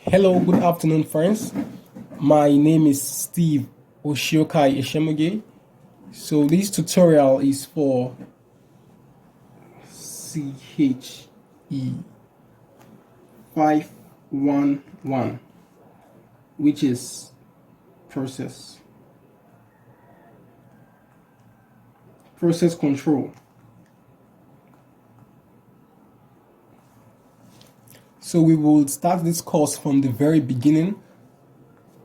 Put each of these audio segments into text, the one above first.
Hello, good afternoon, friends. My name is Steve Oshiokhai Eshiemogie. So this tutorial is for CHE 511, which is process control. So we will start this course from the very beginning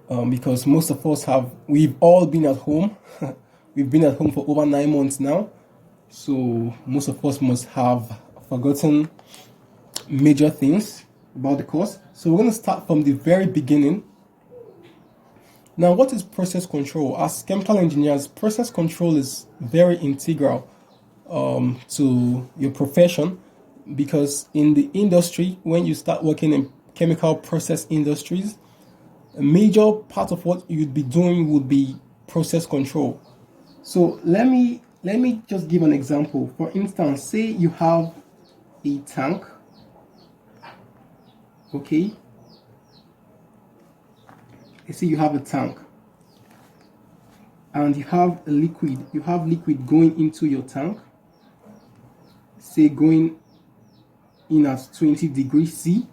because most of us we've all been at home. We've been at home for over 9 months now. So most of us must have forgotten major things about the course. So we're going to start from the very beginning. Now, what is process control? As chemical engineers, process control is very integral to your profession, because in the industry, when you start working in chemical process industries, a major part of what you'd be doing would be process control. So let me just give an example. For instance, say you have a tank, okay? Let's say you have a tank and you have a liquid. You have liquid going into your tank, say going in at 20 degrees C,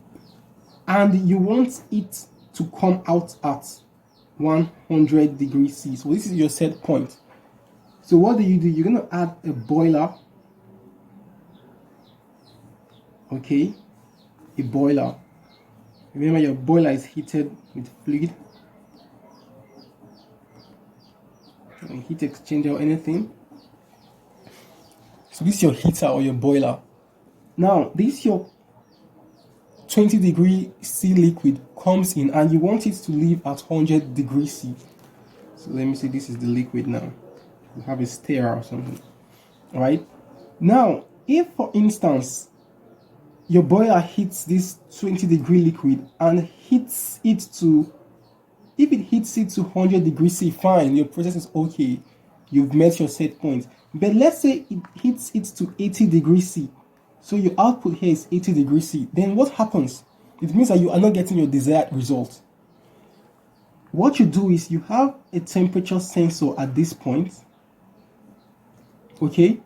and you want it to come out at 100 degrees C. So this is your set point. So what do? You're going to add a boiler, okay? A boiler. Remember, your boiler is heated with fluid, heat exchanger or anything. So this is your heater or your boiler. Now, this your 20 degree C liquid comes in and you want it to leave at 100 degrees C. So let me see, this is the liquid now. You have a stirrer or something. All right. Now, if for instance, your boiler hits this 20 degree liquid and hits it to, if it hits it to 100 degrees C, fine, your process is okay. You've met your set point. But let's say it hits it to 80 degrees C. So your output here is 80 degrees C. Then what happens? It means that you are not getting your desired result. What you do is you have a temperature sensor at this point, okay,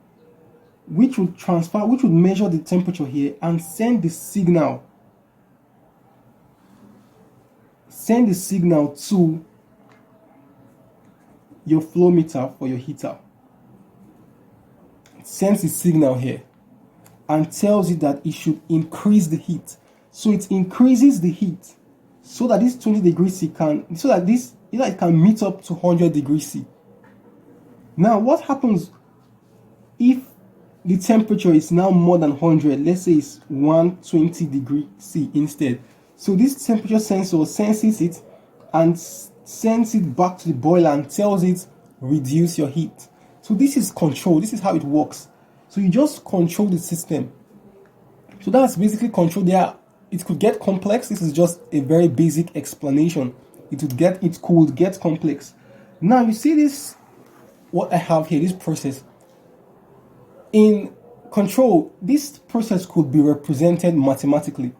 which would measure the temperature here and send the signal to your flow meter for your heater. It sends the signal here and tells you that it should increase the heat. So it increases the heat so that this 20 degrees C it can meet up to 100 degrees C. Now, what happens if the temperature is now more than 100? Let's say it's 120 degrees C instead. So this temperature sensor senses it and sends it back to the boiler and tells it, reduce your heat. So this is control. This is how it works. So you just control the system. So that's basically control there. It could get complex. This is just a very basic explanation. It could get complex. Now you see this, what I have here, this process. In control, this process could be represented mathematically.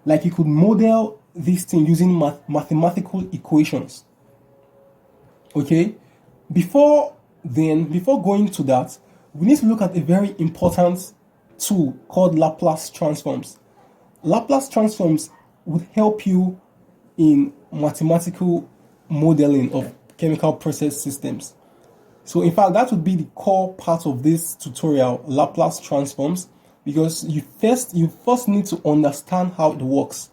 Like you could model this thing using mathematical equations. Okay? Before going to that, we need to look at a very important tool called Laplace Transforms. Laplace Transforms would help you in mathematical modeling of chemical process systems. So in fact, that would be the core part of this tutorial, Laplace Transforms, because you first need to understand how it works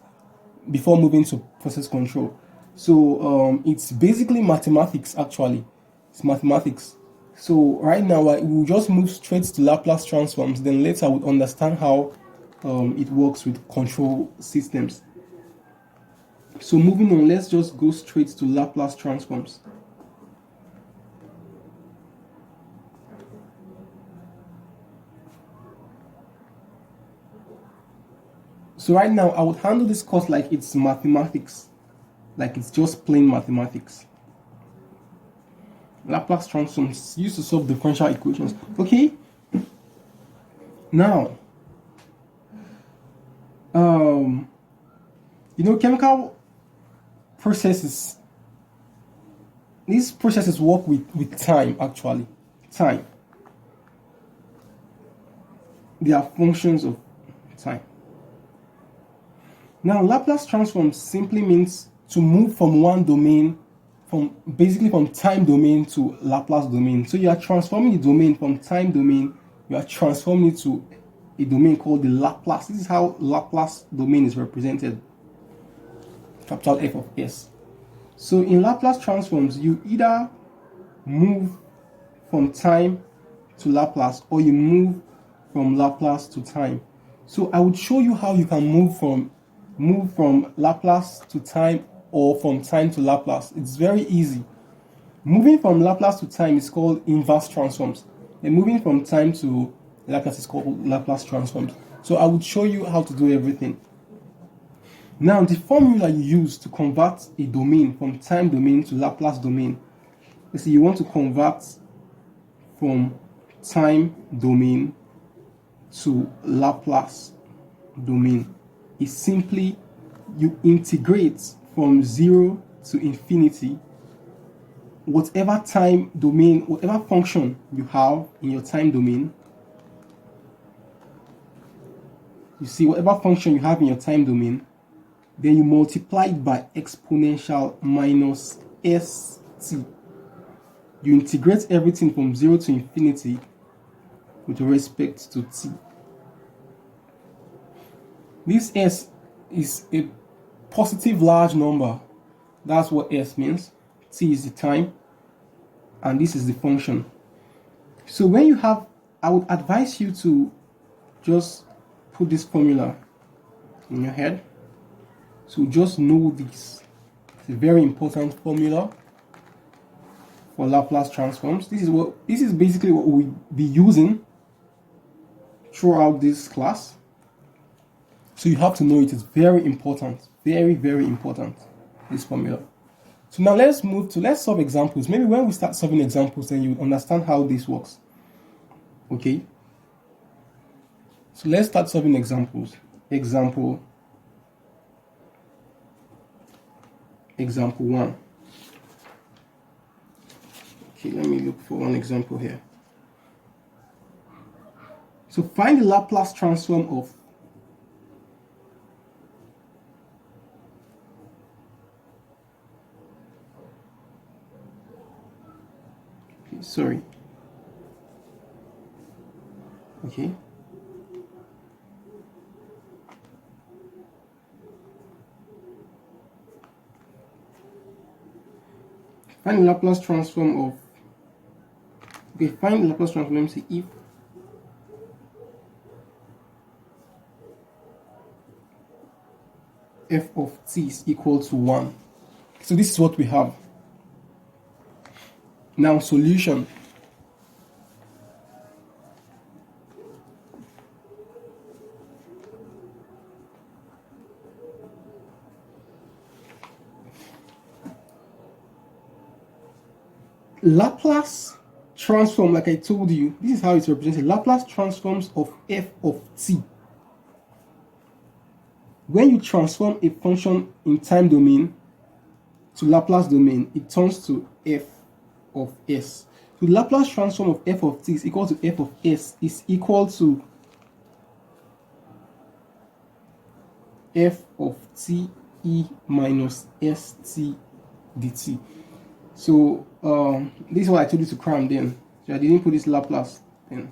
before moving to process control. So it's basically mathematics, actually. It's mathematics. So right now, we'll just move straight to Laplace Transforms. Then later we'll understand how it works with control systems. So moving on, let's just go straight to Laplace Transforms. So right now, I would handle this course like it's mathematics. Like it's just plain mathematics. Laplace transforms used to solve differential equations. Okay. Now, Chemical processes, these processes work with time, actually. Time. They are functions of time. Now, Laplace transform simply means to move from one domain, basically from time domain to Laplace domain. So you are transforming the domain from time domain, you are transforming it to a domain called the Laplace. This is how Laplace domain is represented, capital F of S. So in Laplace transforms, you either move from time to Laplace or you move from Laplace to time. So I would show you how you can move from Laplace to time or from time to Laplace. It's very easy. Moving from Laplace to time is called inverse transforms. And moving from time to Laplace is called Laplace transforms. So I would show you how to do everything. Now, the formula you use to convert a domain from time domain to Laplace domain, let's say you want to convert from time domain to Laplace domain, is simply you integrate from 0 to infinity whatever time domain, whatever function you have in your time domain. You see, whatever function you have in your time domain, then you multiply it by exponential minus st. You integrate everything from 0 to infinity with respect to t. This s is a positive large number. That's what s means. T is the time, and this is the function. So when you have, I would advise you to just put this formula in your head. So just know this. It's a very important formula for Laplace transforms. This is basically what we'll be using throughout this class. So you have to know it is very important. Very, very important, this formula. So now let's solve examples. Maybe when we start solving examples, then you understand how this works. Okay? So let's start solving examples. Example 1. Okay, let me look for one example here. So find the Laplace transform of sorry. Okay. Find the Laplace transform of, find the Laplace transform, let me see, if f of t is equal to 1. So this is what we have. Now solution. Laplace transform, like I told you, this is how it's represented. Laplace transforms of f of t. When you transform a function in time domain to Laplace domain, it turns to f of s. So the Laplace transform of f of t is equal to f of s is equal to f of t e minus st dt. So this is what I told you to cram then. So I didn't put this Laplace then.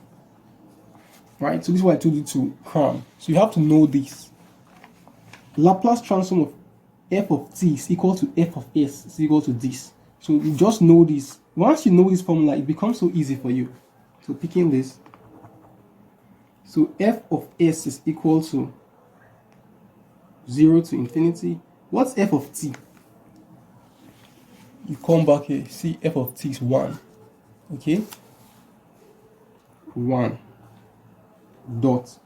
Right? So this is what I told you to cram. So you have to know this. Laplace transform of f of t is equal to f of s is equal to this. So you just know this. Once you know this formula, it becomes so easy for you. So picking this. So f of s is equal to 0 to infinity. What's f of t? You come back here, see f of t is 1. Okay? 1 dot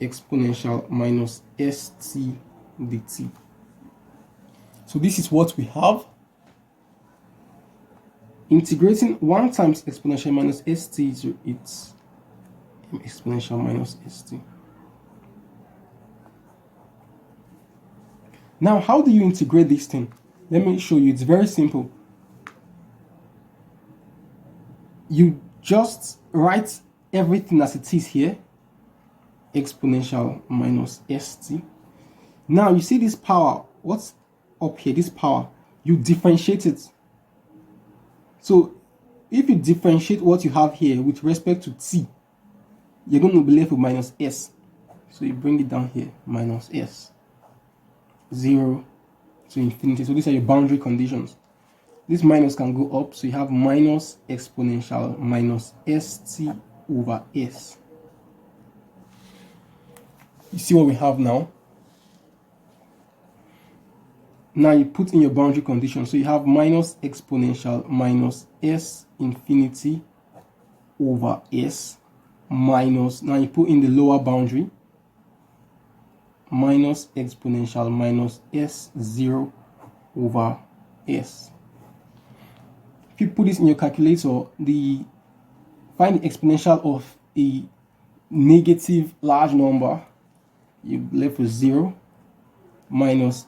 exponential minus st dt. So this is what we have. Integrating 1 times exponential minus st to its exponential minus st. Now, how do you integrate this thing? Let me show you. It's very simple. You just write everything as it is here, exponential minus st. Now you see this power, what's up here, this power, you differentiate it. So if you differentiate what you have here with respect to t, you're going to be left with minus s. So you bring it down here, minus s, 0 to infinity. So these are your boundary conditions. This minus can go up, so you have minus exponential minus st over s. You see what we have now? Now you put in your boundary condition, so you have minus exponential minus s infinity over s minus, now you put in the lower boundary, minus exponential minus s0 over s. If you put this in your calculator, find the exponential of a negative large number, you're left with 0, minus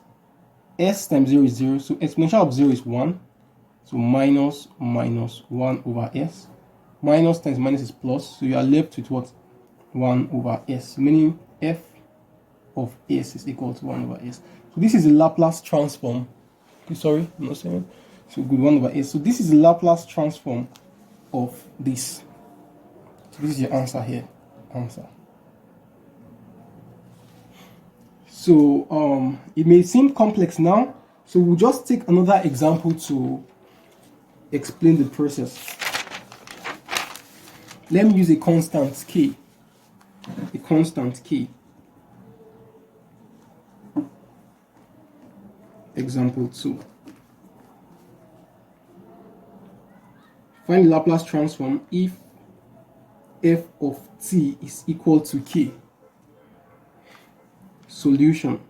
s times 0 is 0, so exponential of 0 is 1, so minus 1 over s, minus times minus is plus, so you are left with what? 1 over s, meaning f of s is equal to 1 over s. So this is the Laplace transform. Sorry, I'm not saying. So good, 1 over s. So this is the Laplace transform of this. So this is your answer here. Answer. So it may seem complex now, so we'll just take another example to explain the process. Let me use a constant k. A constant k. Example 2. Find the Laplace transform if f of t is equal to k. Solution.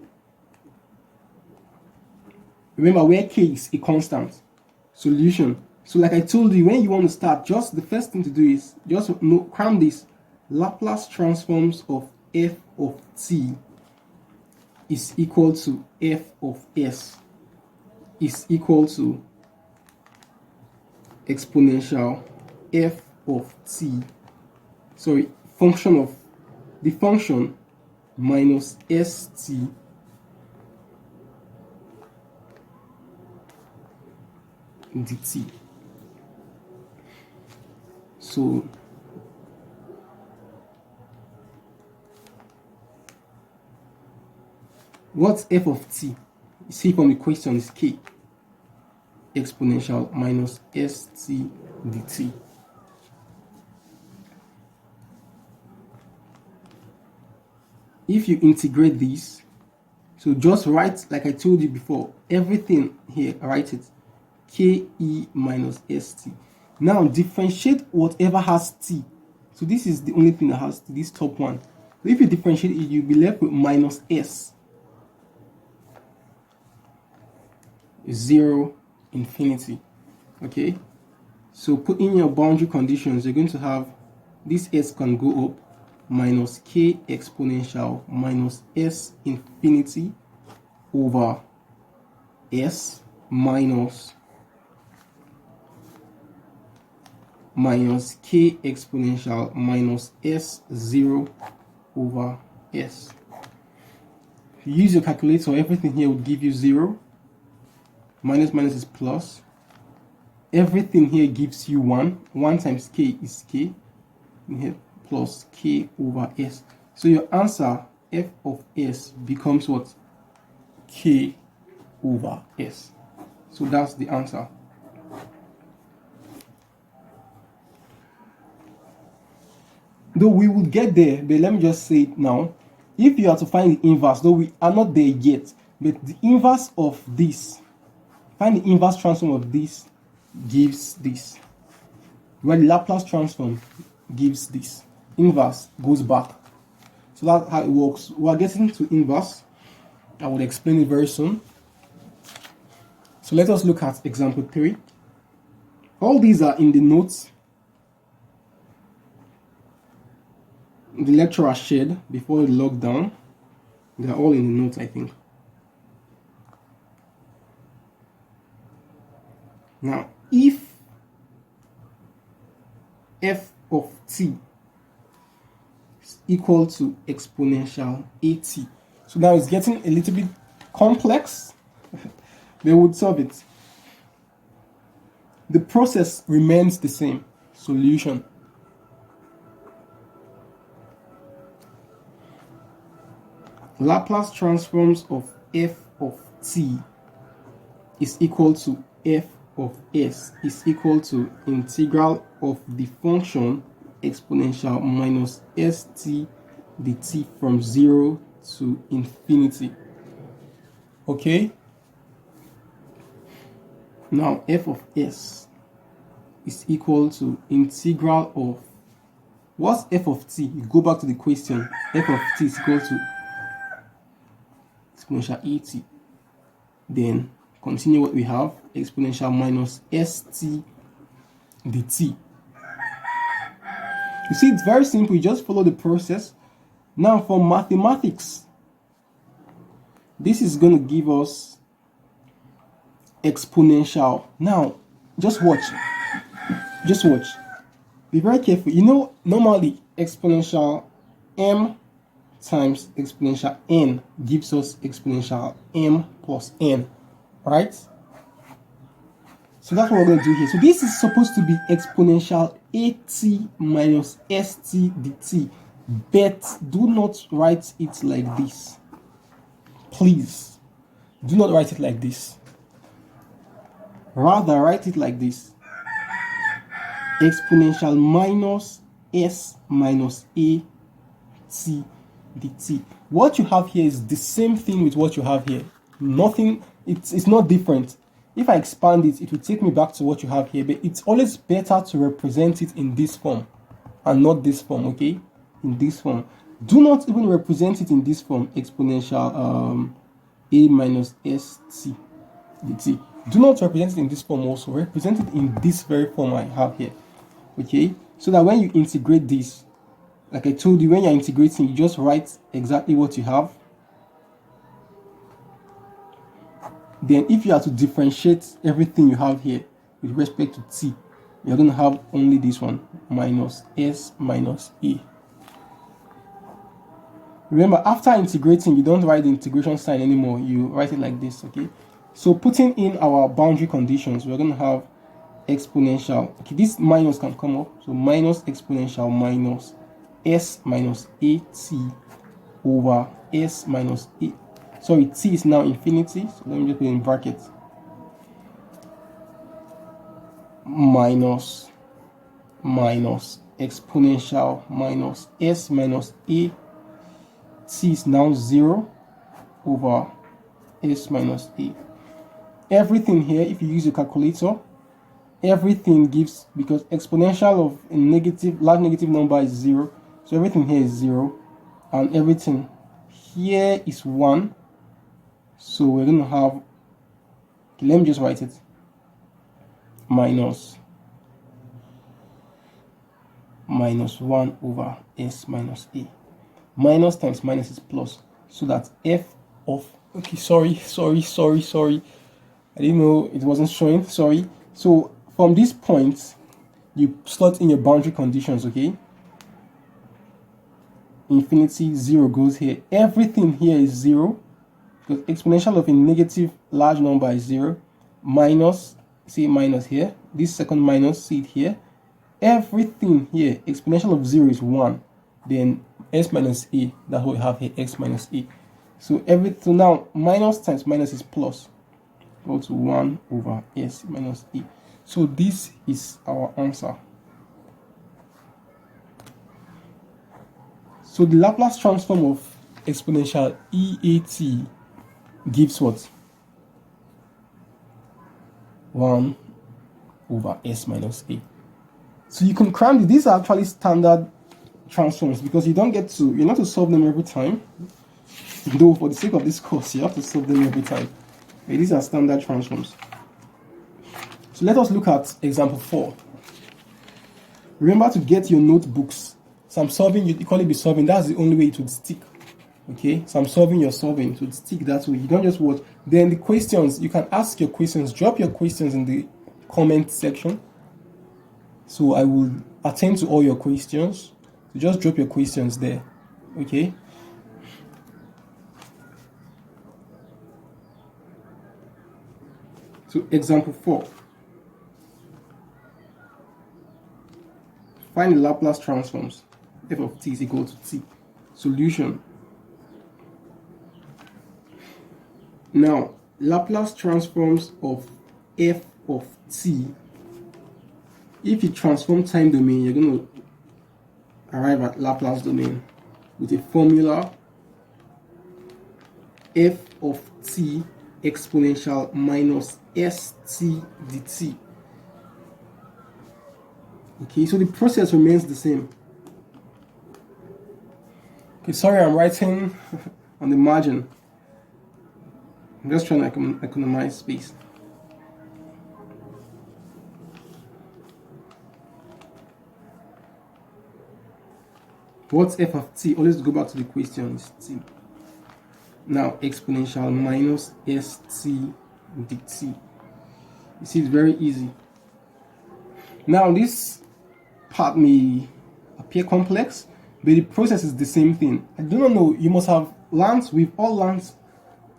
Remember where k is a constant. Solution. So like I told you, when you want to start, just the first thing to do is just cram this. Laplace transforms of f of t is equal to f of s is equal to exponential f of t, sorry, function of the function minus st dt. So what's f of t? You see from the question is k, exponential minus st dt. If you integrate this, so just write, like I told you before, everything here, write it, ke minus st. Now differentiate whatever has t. So this is the only thing that has t, this top one. So if you differentiate it, you'll be left with minus s, 0, infinity. Okay, so put in your boundary conditions. You're going to have this s can go up, minus k exponential minus s infinity over s minus k exponential minus s0 over s. If you use your calculator, everything here would give you 0. Minus minus is plus. Everything here gives you 1. 1 times k is k. Here plus k over s. So your answer, f of s, becomes what? K over s. So that's the answer. Though we would get there, but let me just say it now. If you are to find the inverse, though we are not there yet, but the inverse of this, find the inverse transform of this gives this. Where the Laplace transform gives this. Inverse goes back. So that's how it works. We are getting to inverse. I will explain it very soon. So let us look at example 3. All these are in the notes the lecturer shared before the lockdown. They are all in the notes, I think. Now, if f of t is equal to exponential at, so now it's getting a little bit complex. They would solve it. The process remains the same. Solution. Laplace transforms of f of t is equal to f of s is equal to integral of the function exponential minus st dt from 0 to infinity. Okay? Now f of s is equal to integral of, what's f of t? You go back to the question. F of t is equal to exponential at. Then continue what we have, exponential minus st dt. You see, it's very simple. You just follow the process. Now for mathematics, this is going to give us exponential. Now just watch. Just watch. Be very careful. You know, normally exponential m times exponential n gives us exponential m plus n, right? So that's what we're going to do here. So this is supposed to be exponential at minus st dt, but do not write it like this. Please, do not write it like this. Rather, write it like this. Exponential minus s minus a t dt. What you have here is the same thing with what you have here. Nothing, it's not different. If I expand it, it will take me back to what you have here, but it's always better to represent it in this form and not this form, okay? In this form. Do not even represent it in this form, exponential a minus st dt. Do not represent it in this form also. Represent it in this very form I have here, okay? So that when you integrate this, like I told you, when you're integrating, you just write exactly what you have. Then if you are to differentiate everything you have here with respect to t, you're going to have only this one, minus s minus a. Remember, after integrating, you don't write the integration sign anymore. You write it like this, okay? So putting in our boundary conditions, we're going to have exponential. Okay, this minus can come up. So minus exponential minus s minus at over s minus a. Sorry, t is now infinity. So let me just put it in brackets. Minus exponential minus s minus a. T is now 0 over s minus a. Everything here, if you use your calculator, everything gives, because exponential of a negative, large negative number is 0. So everything here is 0. And everything here is 1. So we're going to have, okay, let me just write it. Minus 1 over s minus a. Minus times minus is plus. So that f of, okay, sorry. I didn't know it wasn't showing, sorry. So from this point, you slot in your boundary conditions, okay? Infinity, 0 goes here. Everything here is 0. Because exponential of a negative large number is 0. Minus, see minus here. This second minus, see it here. Everything here, exponential of 0 is 1. Then s minus a, that's what we have here, x minus a. So now minus times minus is plus. Go to 1 over s minus a. So this is our answer. So the Laplace transform of exponential EAT gives what? 1 over s minus a. So you can cram it. These are actually standard transforms because you're not to solve them every time. Though for the sake of this course, you have to solve them every time. Okay, these are standard transforms. So let us look at example 4. Remember to get your notebooks. So I'm solving, you equally be solving. That's the only way it would stick. Okay, so I'm solving, you're solving. To stick that way. You don't just watch. Then the questions, you can ask your questions, drop your questions in the comment section. So I will attend to all your questions. So just drop your questions there. Okay. So example 4. Find the Laplace transforms. F of t is equal to t. Solution. Now, Laplace transforms of f of t. If you transform time domain, you're going to arrive at Laplace domain with a formula f of t exponential minus st dt. Okay, so the process remains the same. Okay, sorry, I'm writing on the margin. I'm just trying to economize space. What's f of t? Always go back to the question. Is t. Now exponential minus st dt. You see, it's very easy. Now this part may appear complex, but the process is the same thing. I do not know, you must have learned, we've all learned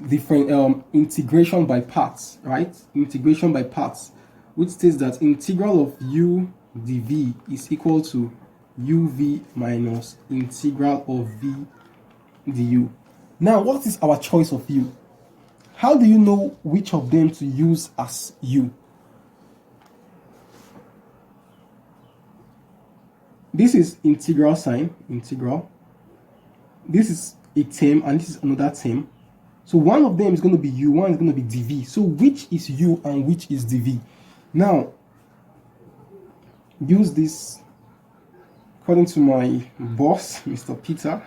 different integration by parts, right? Integration by parts, which states that integral of u dv is equal to uv minus integral of v du. Now, what is our choice of u? How do you know which of them to use as u? This is integral sign, integral. This is a term and this is another term. So one of them is going to be u, one is going to be dv. So which is u and which is dv? Now, use this according to my boss, Mr. Peter.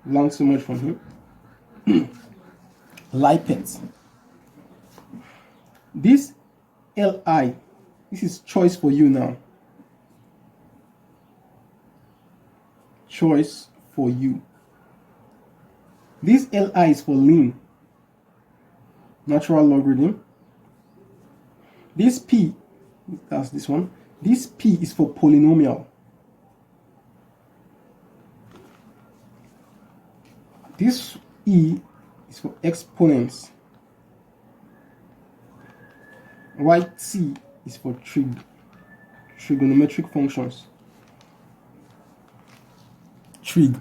Learned so much from him. Lipet. This li, this is choice for you now. Choice for you. This li is for ln, natural logarithm. This p, that's this one. This p is for polynomial. This e is for exponents. Right t is for trigonometric functions. Trig.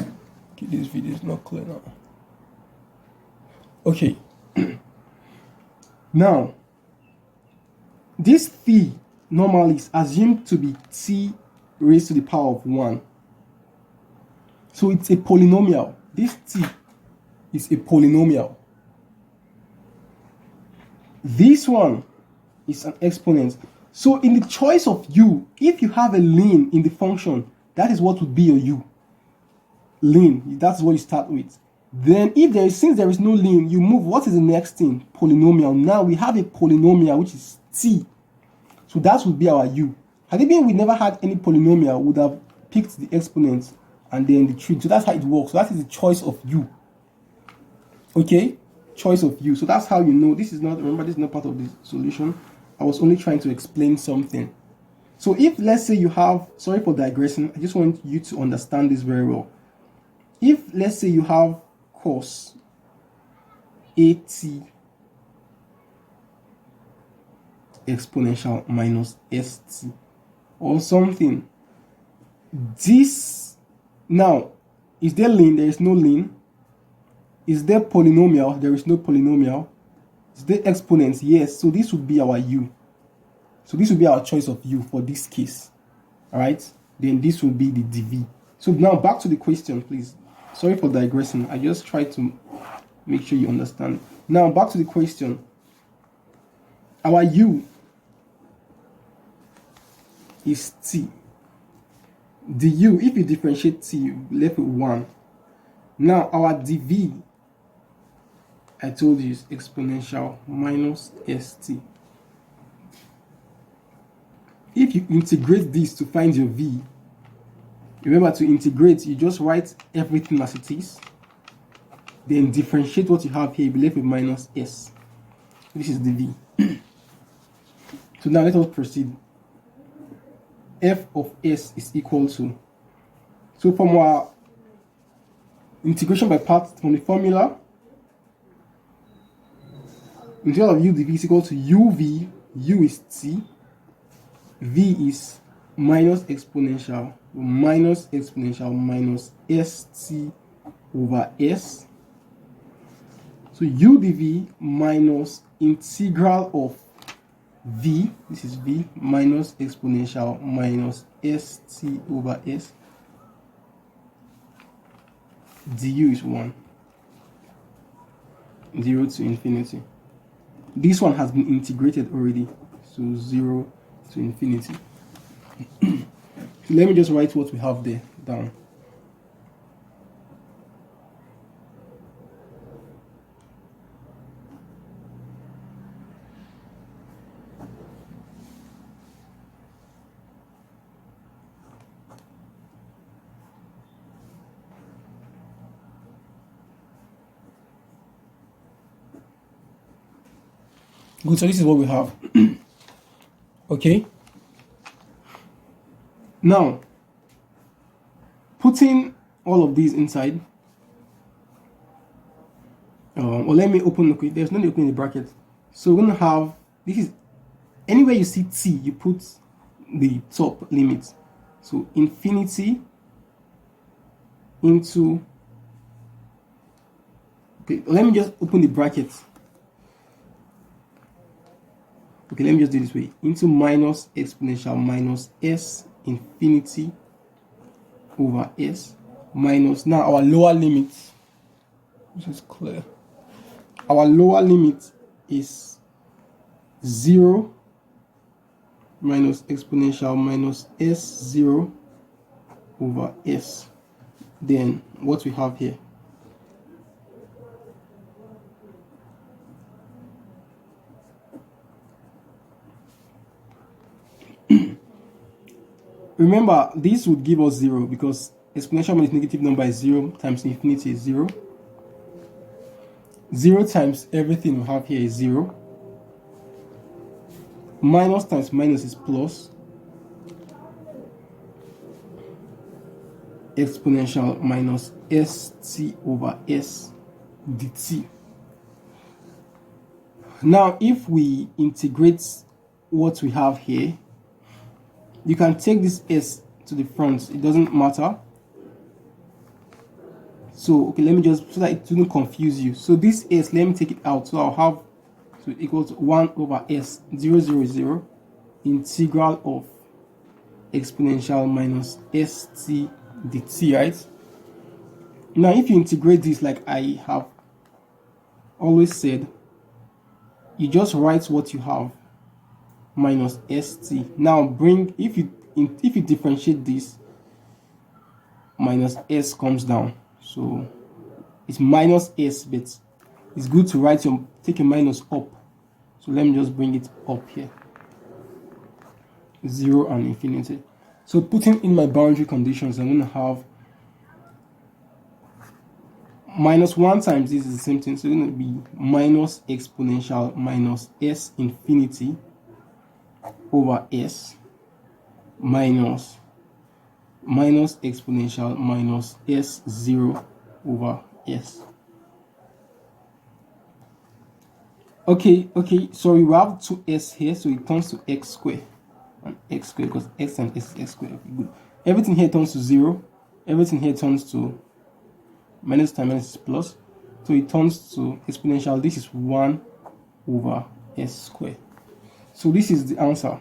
Okay, this video is not clear now. Okay. Now, this phi normally is assumed to be t raised to the power of 1. So it's a polynomial. This t is a polynomial. This one is an exponent. So in the choice of u, if you have a ln in the function, that is what would be your u. Ln, that's what you start with. Then if there is, since there is no ln, you move, what is the next thing? Polynomial. Now we have a polynomial which is t. So that would be our u. Had it been we never had any polynomial, we would have picked the exponent and then the trig. So that's how it works. So that is the choice of u. Okay? Choice of u. So that's how you know. This is not, remember, this is not part of the solution. I was only trying to explain something. So if, let's say you have, sorry for digressing, I just want you to understand this very well. If, let's say you have cos at exponential minus st or something, this, now, is there ln? There is no ln. Is there polynomial? There is no polynomial. Is there exponents? Yes. So this would be our u. So this would be our choice of u for this case. Alright? Then this will be the dv. So now back to the question, please. Sorry for digressing. I just try to make sure you understand. Now back to the question. Our u is t. The u, if you differentiate t, you're left with 1. Now our dv, I told you, is exponential minus st. If you integrate this to find your v, remember to integrate, you just write everything as it is, then differentiate what you have here, you be left with minus s. This is the v. So now let us proceed. F of s is equal to, so from our integration by parts, from the formula, integral of u dv is equal to uv, u is t, v is minus exponential minus st over s. So u dv minus integral of v, this is v, minus exponential minus st over s du is 1, 0 to infinity. This one has been integrated already, so 0 to infinity. So let me just write what we have there down. Good, so this is what we have. Okay. Now, putting all of these inside, or let me open, okay, there's no need to open the bracket. So we're going to have, this is, anywhere you see t, you put the top limit. So infinity into, okay, let me just open the bracket. Okay, let me just do it this way. Into minus exponential minus s infinity over s minus, now our lower limit, which is clear. Our lower limit is 0 minus exponential minus s0 over s. Then what we have here, remember, this would give us 0 because exponential minus negative number is 0 times infinity is 0. 0 times everything we have here is 0. Minus times minus is plus. Exponential minus st over s dt. Now, if we integrate what we have here, you can take this s to the front, it doesn't matter. So, okay, let me just, so that it doesn't confuse you. So this s, let me take it out. So I'll have, so equal to 1 over s 0, 0, 0, integral of exponential minus st dt, right? Now, if you integrate this like I have always said, you just write what you have minus st. Now bring, if you differentiate this, minus s comes down, so it's minus s, but it's good to write your, take a minus up. So let me just bring it up here, 0 and infinity. So putting in my boundary conditions, I'm going to have minus 1 times this is the same thing, so it's going to be minus exponential minus s infinity over s minus exponential minus s0 over s. Okay, sorry, we have 2s here, so it turns to x squared and x squared, because x and s is x squared. Okay, good. Everything here turns to 0, everything here turns to minus times minus is plus, so it turns to exponential, this is 1 over s squared. So this is the answer.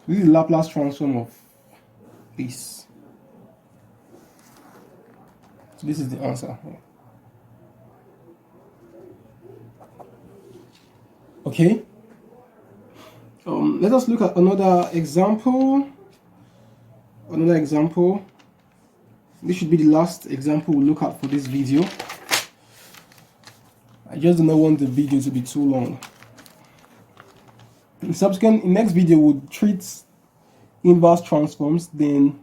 This is the Laplace transform of this. So this is the answer. Okay. Let us look at another example. This should be the last example we'll look at for this video. I just do not want the video to be too long. In next video we'll treat inverse transforms, then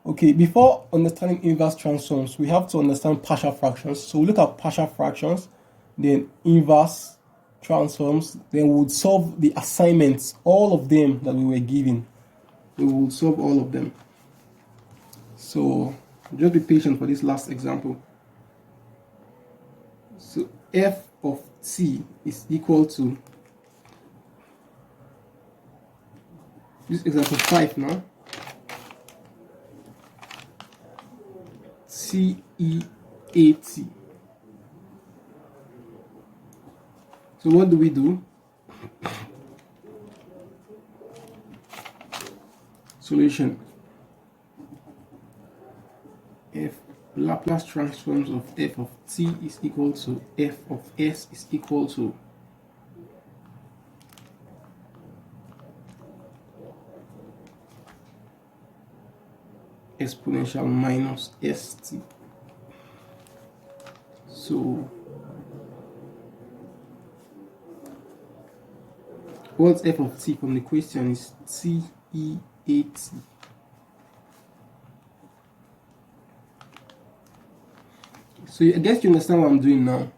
Okay, before understanding inverse transforms, we have to understand partial fractions. So we look at partial fractions, then inverse transforms, then we would solve the assignments, all of them that we were given. We will solve all of them. So just be patient for this last example. So f of t is equal to, this example 5 now, TEAT. So what do we do? Solution. F Laplace transforms of f of t is equal to f of s is equal to exponential minus st. So what's f of t from the question is TEAT. So I guess you understand what I'm doing now.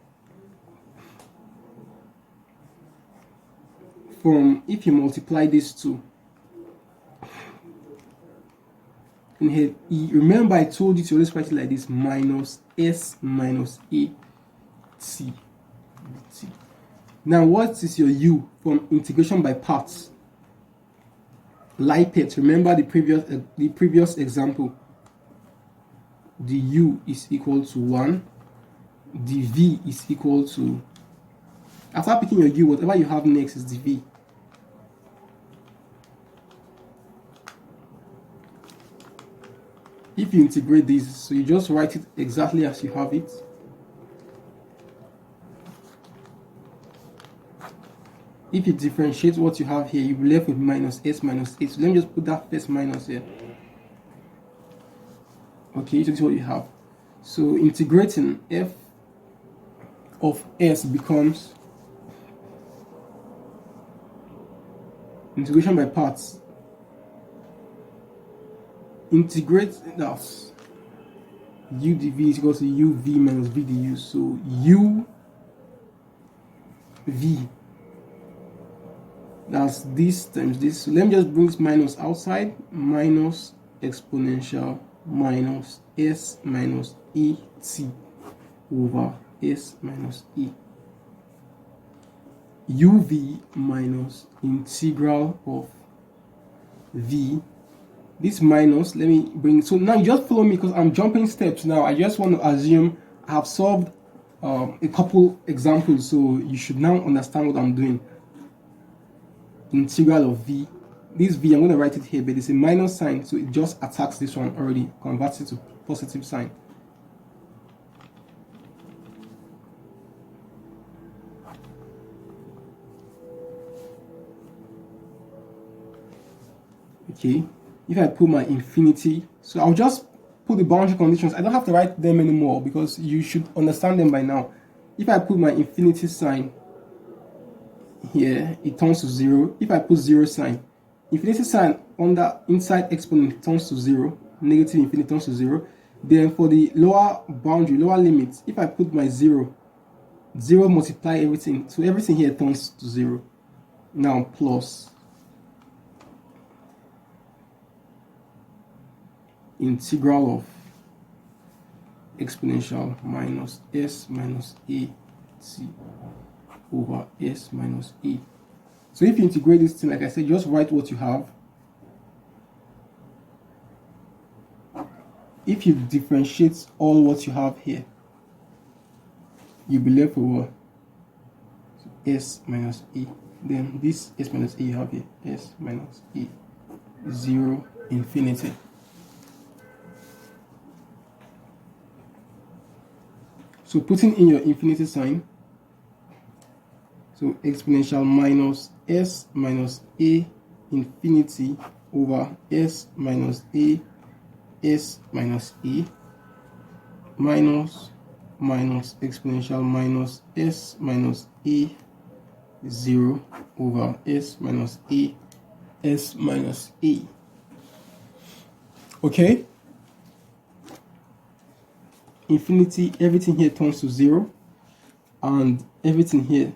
From, if you multiply these two, in here, remember I told you to always write it like this, minus s minus a t. Now what is your u from integration by parts? Lipet, remember the previous example. The u is equal to 1, the v is equal to, after picking your u, whatever you have next is the v. If you integrate this, so you just write it exactly as you have it. If you differentiate what you have here, you'll be left with minus s minus a. So let me just put that first minus here. Okay, so this is what you have. So integrating, f of s becomes, integration by parts, integrate that u dv is equal to uv minus v du. So u v, that's this times this. So let me just bring this minus outside, minus exponential minus s minus e t over s minus e, uv minus integral of v. This minus, let me bring, so now you just follow me because I'm jumping steps now. I just want to assume I have solved a couple examples, so you should now understand what I'm doing. Integral of v, this v, I'm going to write it here, but it's a minus sign, so it just attacks this one already, converts it to positive sign. Okay, if I put my infinity, so I'll just put the boundary conditions. I don't have to write them anymore because you should understand them by now. If I put my infinity sign here, it turns to 0. If I put 0 sign, infinity sign under inside exponent turns to 0, negative infinity turns to 0. Then for the lower boundary, lower limit, if I put my 0, 0 multiply everything, so everything here turns to 0. Now plus integral of exponential minus s minus a t over s minus e. So if you integrate this thing, like I said, just write what you have. If you differentiate all what you have here, you'll be left with what? S minus e. Then this s minus e you have here, s minus e, 0, infinity. So putting in your infinity sign, so exponential minus s minus a infinity over s minus a s minus e minus exponential minus s minus a 0 over s minus a s minus e. Okay, infinity, everything here turns to 0, and everything here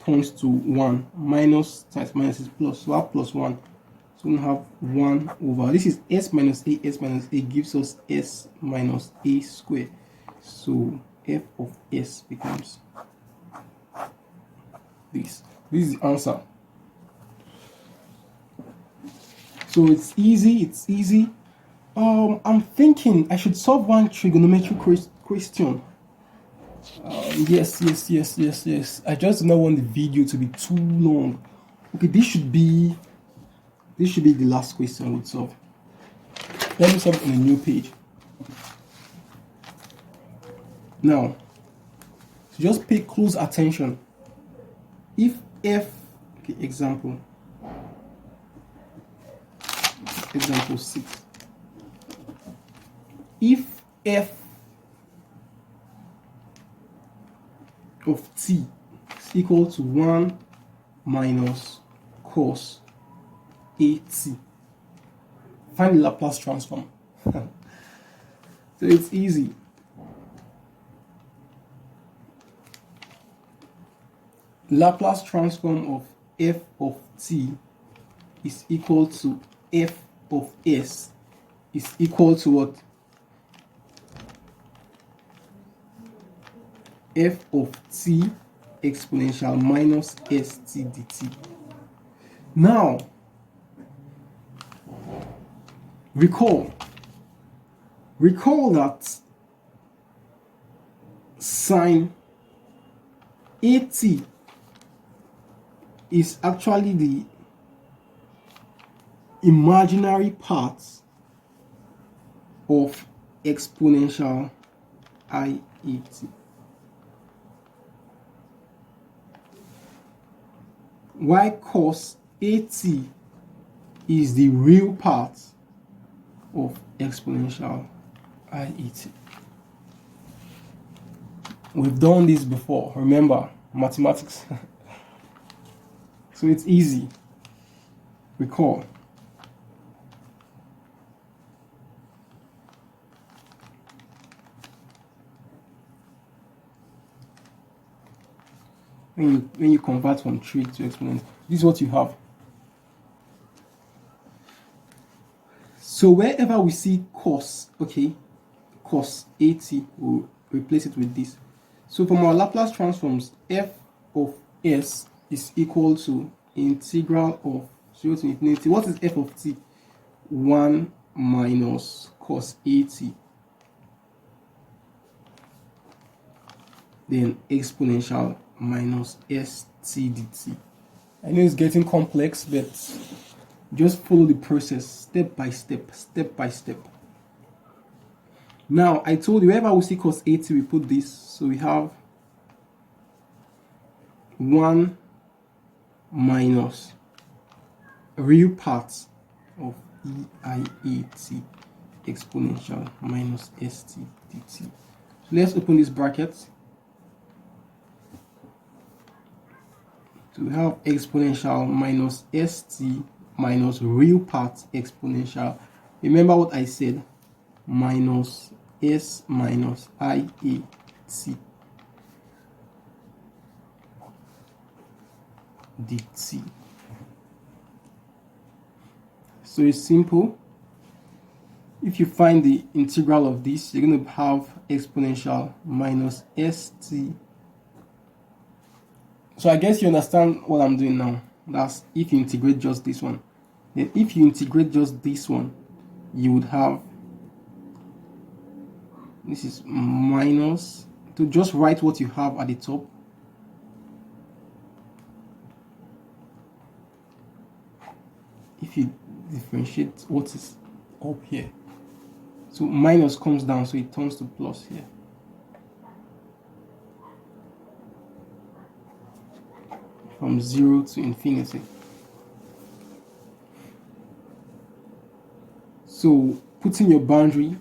turns to 1. Minus times minus is plus, so I have plus 1. So we have 1 over, this is s minus a gives us s minus a squared. So f of s becomes this. This is the answer. So it's easy. I'm thinking I should solve one trigonometric question. Yes. I just do not want the video to be too long. Okay, this should be the last question we'll solve. Let me solve it on a new page. Now, so just pay close attention. If f, okay, example 6. If f of t is equal to 1 minus cos at, find the Laplace transform. So it's easy. Laplace transform of f of t is equal to f of s is equal to what? F of t exponential minus st dt. Now, recall that sine at is actually the imaginary part of exponential iat. While cos at is the real part of exponential iat. We've done this before, remember, mathematics. So it's easy. Recall. When you convert from trig to exponent, this is what you have. So wherever we see cos, okay, cos at, we'll replace it with this. So from our Laplace transforms, f of s is equal to integral of 0 to infinity. What is f of t? 1 minus cos at, then exponential minus st dt. I know it's getting complex, but just follow the process step by step. Now, I told you wherever we see cos 80, we put this. So we have 1 minus real part of eiat exponential minus st dt. So let's open this bracket. So we have exponential minus st minus real part exponential. Remember what I said, minus s minus iat dt. So it's simple. If you find the integral of this, you're going to have exponential minus st. So I guess you understand what I'm doing now. That's if you integrate just this one. Then if you integrate just this one, you would have, this is minus, to just write what you have at the top. If you differentiate what is up here, so minus comes down, so it turns to plus here. From 0 to infinity. So putting your boundary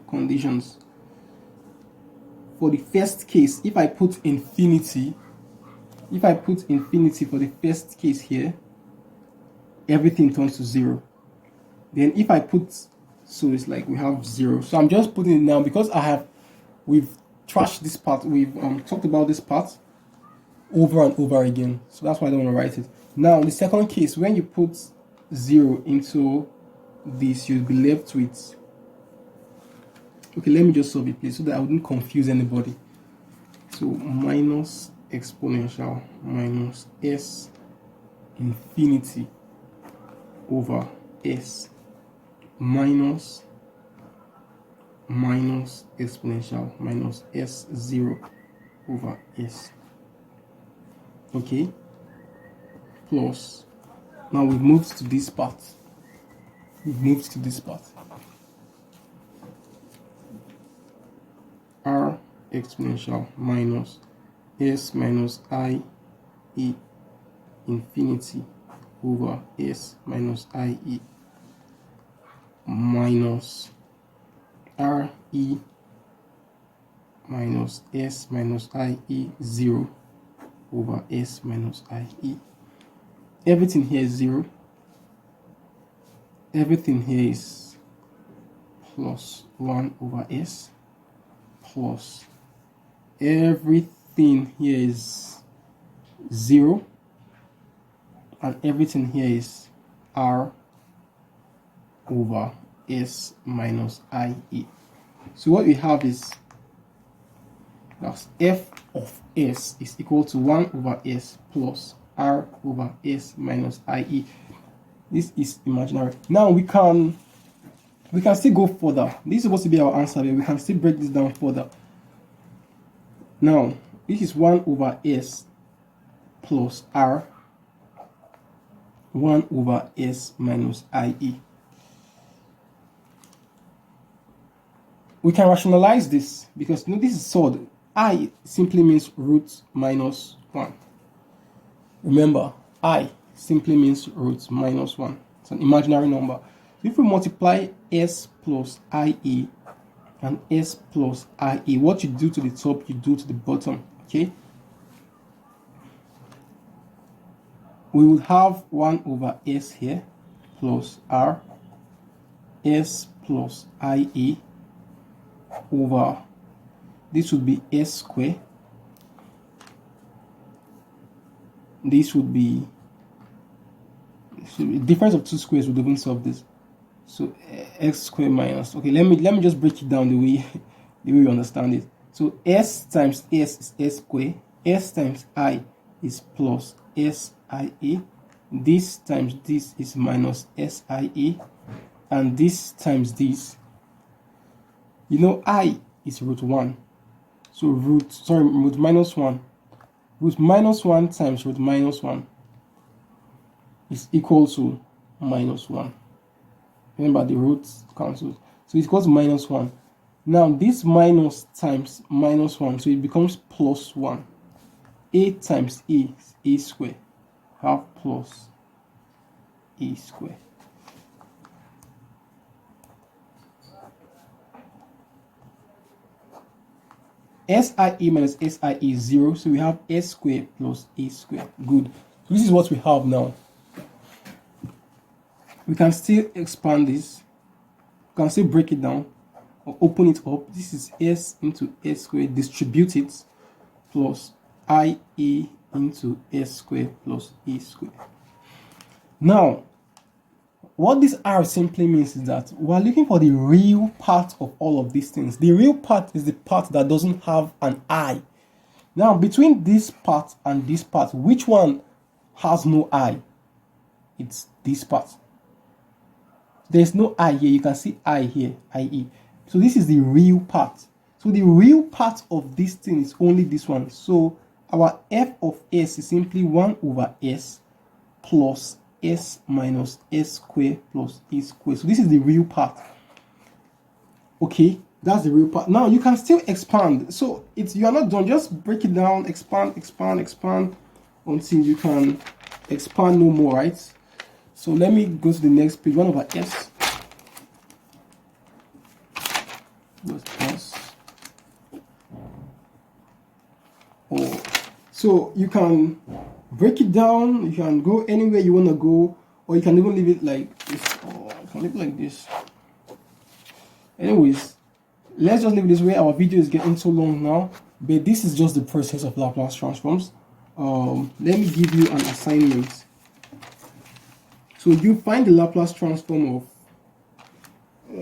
conditions. For the first case, if I put infinity for the first case here, everything turns to 0. Then if I put So it's like we have 0. So I'm just putting it now because we've trashed this part. We've talked about this part over and over again. So that's why I don't want to write it. Now, the second case, when you put 0 into this, you'll be left with... Okay, let me just solve it, please, so that I wouldn't confuse anybody. So minus exponential minus s infinity over s minus exponential minus s0 over s. Okay, plus, now we've moved to this part. R exponential minus s minus I e infinity over s minus I e minus R e minus s minus I e 0 over s minus I e. Everything here is 0. Everything here is plus 1 over s, plus everything here is 0, and everything here is r over s minus I e. So what we have is that's f of s is equal to 1 over s plus r over s minus I e. This is imaginary. Now we can still go further. This is supposed to be our answer, but we can still break this down further. Now this is 1 over s plus r, 1 over s minus I e. We can rationalize this because this is solved. I simply means root minus 1. Remember, I simply means root minus 1. It's an imaginary number. If we multiply s plus IE and s plus IE, what you do to the top, you do to the bottom. Okay? We will have 1 over s here plus r, s plus IE over, this would be s squared. This would be, difference of two squares would even solve this. So x squared minus, okay, let me just break it down the way you understand it. So s times s is s squared, s times I is plus SIE, this times this is minus SIE, and this times this, you know, I is root 1, so root minus 1. Root minus 1 times root minus 1 is equal to minus 1. Remember, the roots cancel, so it's equal to minus 1. Now this minus times minus 1, so it becomes plus 1. A times A is A squared, half plus A squared. SIE minus SIE is 0, so we have S squared plus A squared. Good. So this is what we have now. We can still expand this. We can still break it down or open it up. This is S into S squared, distribute it, plus IE into S squared plus A squared. Now, what this R simply means is that we're looking for the real part of all of these things. The real part is the part that doesn't have an I. Now, between this part and this part, which one has no I? It's this part. There's no I here. You can see I here, IE. So this is the real part. So the real part of this thing is only this one. So our f of s is simply 1 over s plus s minus s squared plus e squared. So this is the real part. Okay, that's the real part. Now you can still expand. So you are not done. Just break it down, expand until you can expand no more, right? So let me go to the next page. 1 over s. Oh, so you can break it down. You can go anywhere you want to go, or you can even leave it like this. Or you can leave it like this. Anyways, let's just leave this way. Our video is getting so long now, but this is just the process of Laplace transforms. Let me give you an assignment. So you find the Laplace transform of,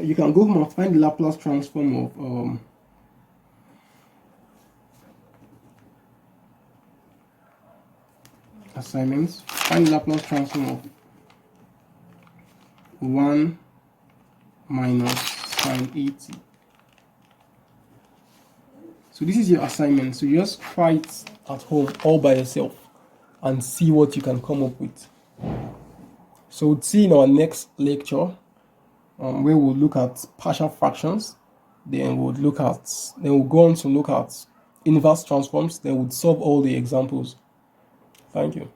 you can go home and find the Laplace transform of assignments. Find the Laplace transform of 1 minus sine 80. So this is your assignment. So you just try it at home all by yourself and see what you can come up with. So we'll see in our next lecture where we'll look at partial fractions. Then we'll go on to look at inverse transforms. Then we'll solve all the examples. Thank you.